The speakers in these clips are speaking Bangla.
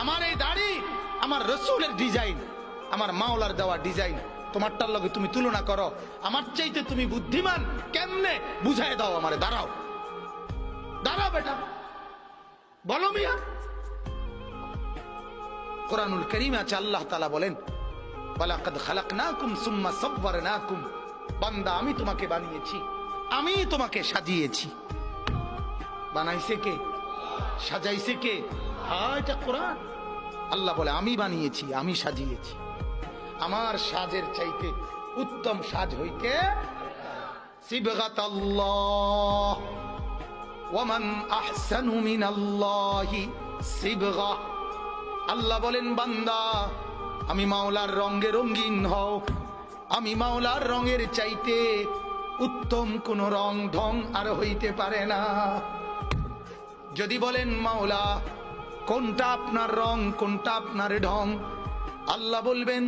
আমার এই দাড়ি আমার রসুলের ডিজাইন, আমার মাওলার দেওয়া ডিজাইন, তোমারটার লগে তুমি তুলনা করো, আমার চাইতে তুমি বুদ্ধিমান কেমনে বুঝাই দাও আমারে। দাঁড়াও দাঁড়াও বেটা, বলো মিয়া। কোরআনুল কারীমে আছে আল্লাহ তাআলা বলেন, ওয়ালাকাদ খালাকনাকুম সুম্মা সাওয়ারনাকুম, বান্দা আমি তোমাকে বানিয়েছি, আমি তোমাকে সাজিয়েছি। বানাইছে কে? সাজাইছে কে? হ্যাঁ, এটা কোরআন। আল্লাহ বলে আমি বানিয়েছি, আমি সাজিয়েছি। আমার সাজের চাইতে উত্তম সাজ হইতে সিবগাতাল্লাহ, ওয়ামান আহসানু মিনাল্লাহি সিবগা। আল্লাহ বলেন বান্দা আমি মাওলার রঙে রঙিন হও, আমি মাওলার রঙের চাইতে উত্তম কোন রং ঢং আর হইতে পারে না। যদি বলেন মাওলা কোনটা আপনার রং, কোনটা আপনার ঢং, আল্লাহ বলবেন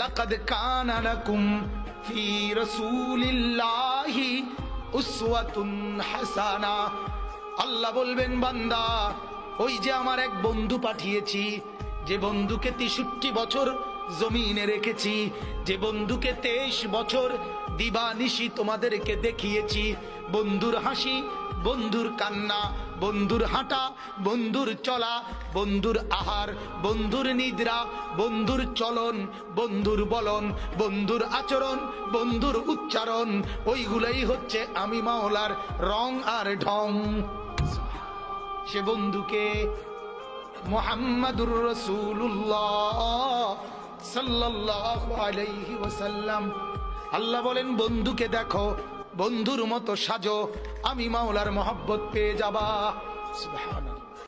লাকাদ কানা লাকুম ফি রাসূলিল্লাহি উসওয়াতুন হাসানা। আল্লাহ বলবেন বান্দা ওই যে আমার এক বন্ধু পাঠিয়েছি, যে বন্ধুকে 63 বছর জমিনে রেখেছি, যে বন্ধুকে 23 বছর দিবানিশি তোমাদেরকে দেখিয়েছি, বন্ধুর হাসি, বন্ধুর কান্না, বন্ধুর হাঁটা, বন্ধুর চলা, বন্ধুর আহার, বন্ধুর নিদ্রা, বন্ধুর চলন, বন্ধুর বলন, বন্ধুর আচরণ, বন্ধুর উচ্চারণ, ওইগুলাই হচ্ছে আমি মাওলার রং আর ঢং। সে বন্ধুকে মুহাম্মাদুর রাসূলুল্লাহ সাল্লাল্লাহু আলাইহি ওয়াসাল্লাম। আল্লাহ বলেন বন্ধুকে দেখো, বন্ধুর মতো সাজো, আমি মাওলার মহব্বত পেয়ে যাবা। সুবহানাল্লাহ।